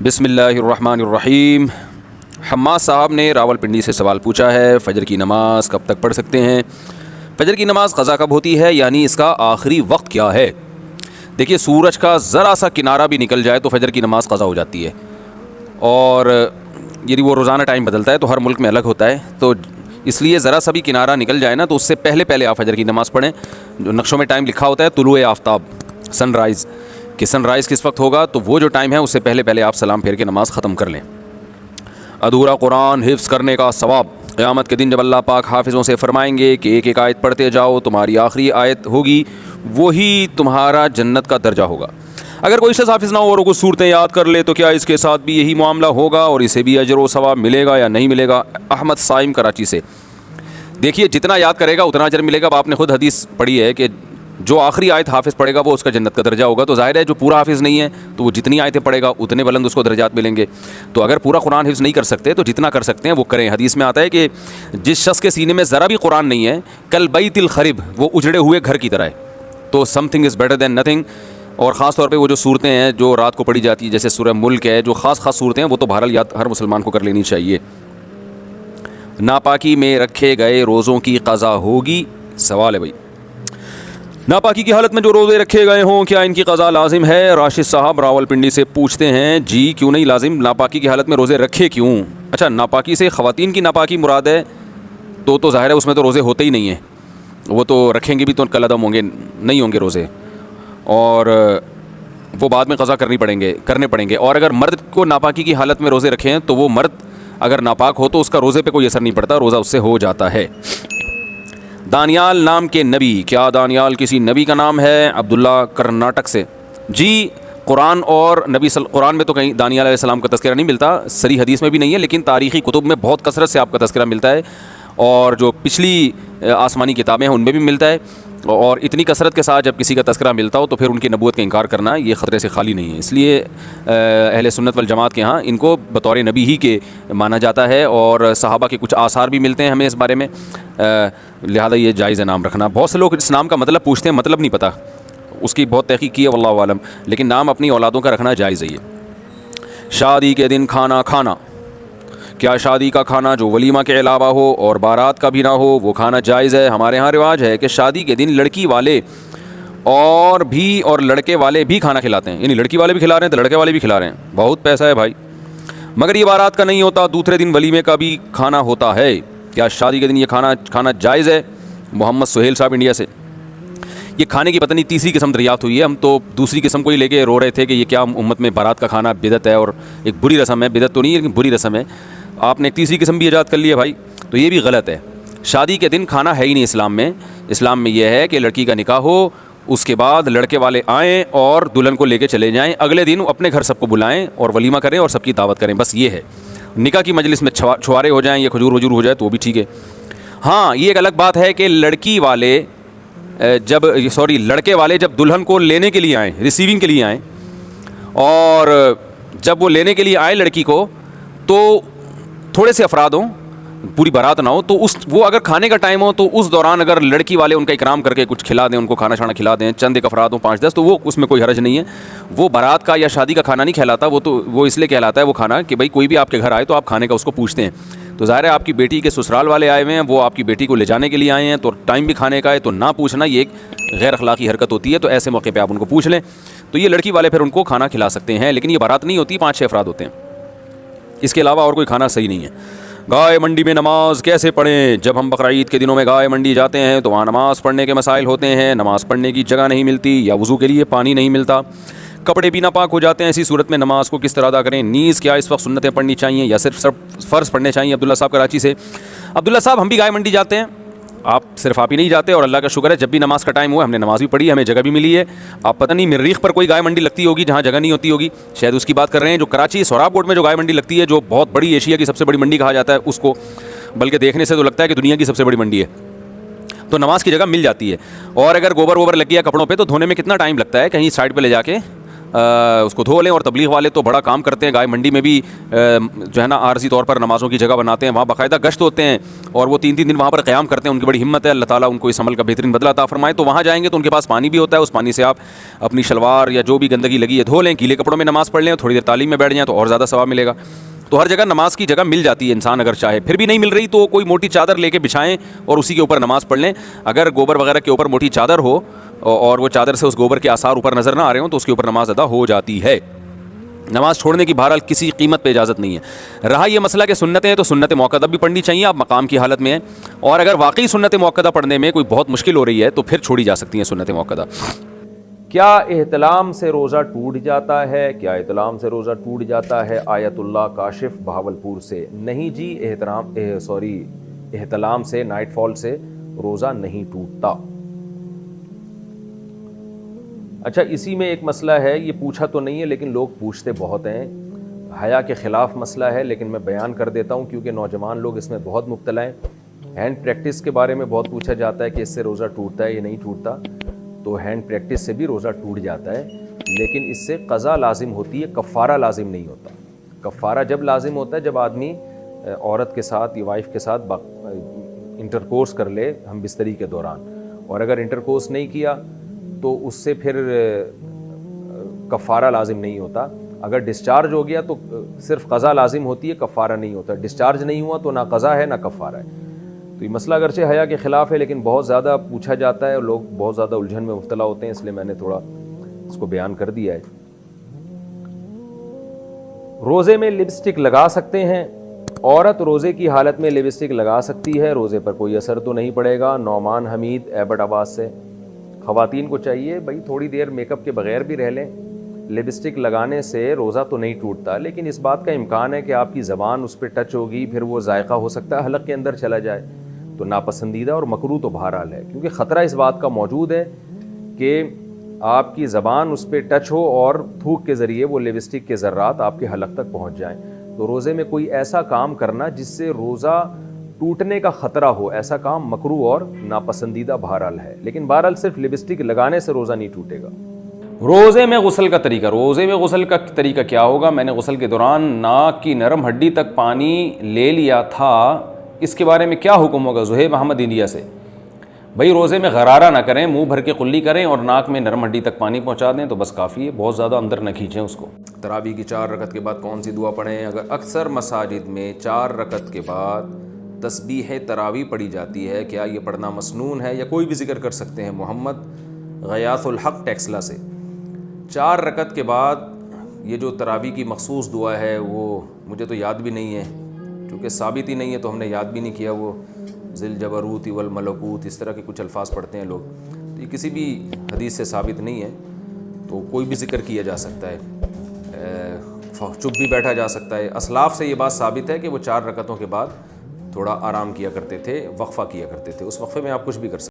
बिस्मिल्लाहिर्रहमानिर्रहीम। हम्मास साहब ने रावलपिंडी से सवाल पूछा है, फ़जर की नमाज़ कब तक पढ़ सकते हैं? फ़जर की नमाज़ क़ज़ा कब होती है, यानी इसका आखिरी वक्त क्या है? देखिए, सूरज का ज़रा सा किनारा भी निकल जाए तो फ़जर की नमाज़ क़ज़ा हो जाती है। और यदि वो रोज़ाना टाइम बदलता है तो हर मुल्क में अलग होता है, तो इसलिए ज़रा सा भी किनारा निकल जाए ना तो उससे पहले पहले आप फ़जर की नमाज़ पढ़ें। जो नक्शों में टाइम लिखा होता है तुलुए आफ्ताब, सनराइज़, कि सनराइज़ किस वक्त होगा, तो वो जो टाइम है उससे पहले पहले आप सलाम फेर के नमाज़ ख़त्म कर लें। अधूरा कुरान हिफ्ज़ करने का सवाब क़यामत के दिन जब अल्लाह पाक हाफिज़ों से फ़रमाएंगे कि एक एक आयत पढ़ते जाओ, तुम्हारी आखिरी आयत होगी वही तुम्हारा जन्नत का दर्जा होगा। अगर कोई शख्स हाफिज़ ना हो और कुछ सूरतें याद कर ले तो क्या इसके साथ भी यही मामला होगा और इसे भी अजर व सवाब मिलेगा या नहीं मिलेगा? अहमद साइम, कराची से। देखिए, जितना याद करेगा उतना अजर मिलेगा। अब आपने खुद हदीस पढ़ी है कि जो आखिरी आयत हाफिज़ पढ़ेगा वो उसका जन्नत का दर्जा होगा। तो ज़ाहिर है जो पूरा हाफिज़ नहीं है तो वो जितनी आयतें पढ़ेगा उतने बुलंद उसको दर्जात मिलेंगे। तो अगर पूरा कुरान हिफ्ज़ नहीं कर सकते तो जितना कर सकते हैं वो करें। हदीस में आता है कि जिस शख्स के सीने में ज़रा भी कुरान नहीं है, कल बैतिल खरिब, वो उजड़े हुए घर की तरह है। तो something is better than nothing. और ख़ास तौर पे वो जो सूरतें हैं जो रात को पढ़ी जाती है, जैसे सूरह मुल्क है, जो ख़ास सूरतें हैं, वो तो बहरहाल याद हर मुसलमान को कर लेनी चाहिए। नापाकी में रखे गए रोज़ों की क़ज़ा होगी? सवाल है भाई। नापाकी की हालत में जो रोज़े रखे गए हों, क्या इनकी क़ज़ा लाजिम है? राशिद साहब रावलपिंडी से पूछते हैं, जी क्यों नहीं लाजिम, नापाकी की हालत में रोज़े रखे क्यों? अच्छा, नापाकी से ख़वातीन की नापाकी मुराद है तो ज़ाहिर है उसमें तो रोज़े होते ही नहीं हैं। वो तो रखेंगे भी तो कल अदम होंगे, नहीं होंगे रोज़े, और वो बाद में क़ज़ा करने पड़ेंगे। और अगर मर्द को नापाकी की हालत में रोज़े रखें तो वो मर्द अगर नापाक हो तो उसका रोज़े पे कोई असर नहीं पड़ता, रोज़ा उससे हो जाता है। दानियाल नाम के नबी, क्या दानियाल किसी नबी का नाम है? अब्दुल्ला, कर्नाटक से। जी, कुरान में तो कहीं दानियाल अलैहिस्सलाम का तज़किरा नहीं मिलता, सही हदीस में भी नहीं है, लेकिन तारीख़ी कुतुब में बहुत कसरत से आपका तज़किरा मिलता है और जो पिछली आसमानी किताबें हैं उनमें भी मिलता है। और इतनी कसरत के साथ जब किसी का तज़किरा मिलता हो तो फिर उनकी नबूवत का इनकार करना ये ख़तरे से खाली नहीं है। इसलिए अहले सुन्नत वल जमात के यहाँ इनको बतौर नबी ही के माना जाता है और सहाबा के कुछ आसार भी मिलते हैं हमें इस बारे में, लिहाजा ये जायज़ है नाम रखना। बहुत से लोग इस नाम का मतलब पूछते हैं, मतलब नहीं पता, उसकी बहुत तहक़ीक़ की है वल्लाहु आलम, लेकिन नाम अपनी औलादों का रखना जायज़ है। शादी के दिन खाना खाना, क्या शादी का खाना जो वलीमा के अलावा हो और बारात का भी ना हो वो खाना जायज़ है? हमारे यहाँ रिवाज है कि शादी के दिन लड़की वाले और लड़के वाले भी खाना खिलाते हैं, यानी लड़की वाले भी खिला रहे हैं तो लड़के वाले भी खिला रहे हैं। बहुत पैसा है भाई। मगर ये बारात का नहीं होता, दूसरे दिन वलीमे का भी खाना होता है। क्या शादी के दिन ये खाना जायज़ है? मोहम्मद सुहेल साहब, इंडिया से। ये खाने की पता नहीं तीसरी किस्म दरियाफ़त हुई है, हम तो दूसरी किस्म को ही लेके रो रहे थे कि ये क्या उम्मत में बारात का खाना बिदत है और एक बुरी रस्म है। बिदत तो नहीं है लेकिन बुरी रस्म है। आपने एक तीसरी किस्म भी ईजाद कर ली है भाई, तो ये भी गलत है। शादी के दिन खाना है ही नहीं इस्लाम में। इस्लाम में यह है कि लड़की का निकाह हो, उसके बाद लड़के वाले आएँ और दुल्हन को लेके चले जाएँ, अगले दिन अपने घर सबको बुलाएँ और वलीमा करें और सबकी दावत करें, बस ये है। निकाह की मजलिस में छुआरे हो जाएँ या खजूर वजूर हो जाए तो वो भी ठीक है। हाँ, ये एक अलग बात है कि लड़के वाले जब दुल्हन को लेने के लिए आएँ, रिसीविंग के लिए आएँ, और जब वो लेने के लिए आए लड़की को तो थोड़े से अफराद हों, पूरी बारात ना हो, तो वो अगर खाने का टाइम हो तो उस दौरान अगर लड़की वाले उनका इकराम करके कुछ खिला दें, उनको खाना शाना खिला दें, चंद एक अफराद हों 5-10, तो वो उसमें कोई हर्ज नहीं है। वो बारात का या शादी का खाना नहीं कहलाता, वो इसलिए कहलाता है वो खाना कि भाई कोई भी आपके घर आए तो आप खाने का उसको पूछते हैं। तो ज़ाहिर है आपकी बेटी के ससुराल वाले आए हुए हैं, वो आपकी बेटी को ले जाने के लिए आए हैं, तो टाइम भी खाने का है, तो ना पूछना ये एक गैर अखलाकी हरकत होती है। तो ऐसे मौके पर आप उनको पूछ लें तो ये लड़की वाले फिर उनको खाना खिला सकते हैं, लेकिन ये बारात नहीं होती, 5-6 अफराद होते हैं, इसके अलावा और कोई खाना सही नहीं है। गाय मंडी में नमाज कैसे पढ़ें? जब हम बकरा ईद के दिनों में गाय मंडी जाते हैं तो वहाँ नमाज़ पढ़ने के मसाइल होते हैं, नमाज़ पढ़ने की जगह नहीं मिलती या वज़ू के लिए पानी नहीं मिलता, कपड़े भी नापाक हो जाते हैं। ऐसी सूरत में नमाज़ को किस तरह अदा करें? नीज़ क्या इस वक्त सुन्नतें पढ़नी चाहिए या सिर्फ फ़र्ज़ पढ़ने चाहिए? अब्दुल्ला साहब, कराची से। अब्दुल्ला साहब, हम भी गाय मंडी जाते हैं, सिर्फ आप ही नहीं जाते, और अल्लाह का शुक्र है जब भी नमाज़ का टाइम हुआ हमने नमाज़ भी पढ़ी, हमें जगह भी मिली है। आप पता नहीं मरीख पर कोई गाय मंडी लगती होगी जहाँ जगह नहीं होती होगी, शायद उसकी बात कर रहे हैं। जो कराची सोराब कोट में जो गाय मंडी लगती है, जो बहुत बड़ी, एशिया की सबसे बड़ी मंडी कहा जाता है उसको, बल्कि देखने से तो लगता है कि दुनिया की सबसे बड़ी मंडी है, तो नमाज़ की जगह मिल जाती है। और अगर गोबर वोबर लग गया कपड़ों पे तो धोने में कितना टाइम लगता है, कहीं साइड पे ले जाके उसको धो लें। और तबलीग वाले तो बड़ा काम करते हैं, गाय मंडी में भी जो है ना आर्जी तौर पर नमाज़ों की जगह बनाते हैं, वहाँ बाकायदा गश्त होते हैं और वो 3-3 दिन वहाँ पर क़याम करते हैं। उनकी बड़ी हिम्मत है, अल्लाह ताला उनको इस अमल का बेहतरीन बदला अता फरमाए। तो वहाँ जाएंगे तो उनके पास पानी भी होता है, उस पानी से आप अपनी शलवार या जो भी गंदगी लगी है धो लें, गीले कपड़ों में नमाज़ पढ़ लें, थोड़ी देर तालीम में बैठ जाएँ तो और ज़्यादा सवाब मिलेगा। तो हर जगह नमाज की जगह मिल जाती है, इंसान अगर चाहे। फिर भी नहीं मिल रही तो कोई मोटी चादर लेके बिछाएं और उसी के ऊपर नमाज़ पढ़ लें। अगर गोबर वगैरह के ऊपर मोटी चादर हो और वो चादर से उस गोबर के आसार ऊपर नज़र ना आ रहे हो तो उसके ऊपर नमाज अदा हो जाती है। नमाज छोड़ने की बहरहाल किसी कीमत पे इजाज़त नहीं है। रहा ये मसला कि सुन्नतें हैं तो सुन्नत मौक़दा भी पढ़नी चाहिए, आप मकाम की हालत में हैं। और अगर वाकई सुन्नत मौक़दा पढ़ने में कोई बहुत मुश्किल हो रही है तो फिर छोड़ी जा सकती हैं सुन्नत मौक़दा। क्या एहतलाम से रोज़ा टूट जाता है? क्या एहतलाम से रोज़ा टूट जाता है? आयतुल्लाह काशिफ बहावलपुर से। नहीं जी, एहतलाम से, नाइटफॉल से रोज़ा नहीं टूटता। अच्छा, इसी में एक मसला है, ये पूछा तो नहीं है लेकिन लोग पूछते बहुत हैं। हया के ख़िलाफ़ मसला है लेकिन मैं बयान कर देता हूँ क्योंकि नौजवान लोग इसमें बहुत मुब्तला हैं। हैंड प्रैक्टिस के बारे में बहुत पूछा जाता है कि इससे रोज़ा टूटता है या नहीं टूटता। तो हैंड प्रैक्टिस से भी रोज़ा टूट जाता है लेकिन इससे क़ज़ा लाजिम होती है, कफ़ारा लाजिम नहीं होता। कफ़ारा जब लाजिम होता है जब आदमी औरत के साथ या वाइफ के साथ इंटरकोर्स कर ले हम बिस्तरी के दौरान, और अगर इंटरकोर्स नहीं किया तो उससे फिर कफ़ारा लाजिम नहीं होता। अगर डिस्चार्ज हो गया तो सिर्फ क़ज़ा लाजिम होती है, कफ़ारा नहीं होता। डिस्चार्ज नहीं हुआ तो ना क़ज़ा है ना कफ़ारा है। तो ये मसला अगरचे हया के ख़िलाफ़ है लेकिन बहुत ज़्यादा पूछा जाता है और लोग बहुत ज़्यादा उलझन में मुब्तला होते हैं, इसलिए मैंने थोड़ा इसको बयान कर दिया है। रोज़े में लिपस्टिक लगा सकते हैं? औरत रोज़े की हालत में लिपस्टिक लगा सकती है, रोज़े पर कोई असर तो नहीं पड़ेगा। नौमान हमीद एबटाबाद से। ख़वातीन को चाहिए भाई थोड़ी देर मेकअप के बग़ैर भी रह लें। लिपस्टिक लगाने से रोज़ा तो नहीं टूटता लेकिन इस बात का इम्कान है कि आपकी ज़बान उस पर टच होगी, फिर वो जायका हो सकता है हलक के अंदर चला जाए, तो नापसंदीदा और मकरूह तो बहरहाल है। क्योंकि ख़तरा इस बात का मौजूद है कि आपकी ज़बान उस पर टच हो और थूक के ज़रिए वो लिपस्टिक के ज़र्रात आपके हलक तक पहुँच जाएँ। तो रोज़े में कोई ऐसा काम करना जिससे रोज़ा टूटने का ख़तरा हो, ऐसा काम मकरूह और नापसंदीदा बहरहाल है। लेकिन बहरहाल सिर्फ लिपस्टिक लगाने से रोज़ा नहीं टूटेगा। रोज़े में गुस्ल का तरीका। रोज़े में गुस्ल का तरीका क्या होगा? मैंने गुस्ल के दौरान नाक की नरम हड्डी तक पानी ले लिया था, इसके बारे में क्या हुक्म होगा? ज़ुहैब अहमद इंडिया से। भाई रोज़े में गरारा ना करें, मुंह भर के कुल्ली करें और नाक में नरम हड्डी तक पानी पहुंचा दें तो बस काफ़ी है, बहुत ज़्यादा अंदर न खींचें उसको। तरावी की 4 रकत के बाद कौन सी दुआ पढ़ें? अगर अक्सर मसाजिद में 4 रकत के बाद तस्बीह तरावी पढ़ी जाती है, क्या ये पढ़ना मसनून है? या कोई भी जिक्र कर सकते हैं? मोहम्मद गयासुल हक टेक्सला से। 4 रकत के बाद ये जो तरावी की मखसूस दुआ है वो मुझे तो याद भी नहीं है, क्योंकि साबित ही नहीं है तो हमने याद भी नहीं किया। वो ज़िल जबरूत वल मलकूत इस तरह के कुछ अल्फाज पढ़ते हैं लोग, तो ये किसी भी हदीस से साबित नहीं है। तो कोई भी जिक्र किया जा सकता है, चुप भी बैठा जा सकता है। असलाफ़ से ये बात साबित है कि वो 4 रकतों के बाद थोड़ा आराम किया करते थे, वक्फ़ा किया करते थे। उस वक्फ़े में आप कुछ भी कर सकते हैं।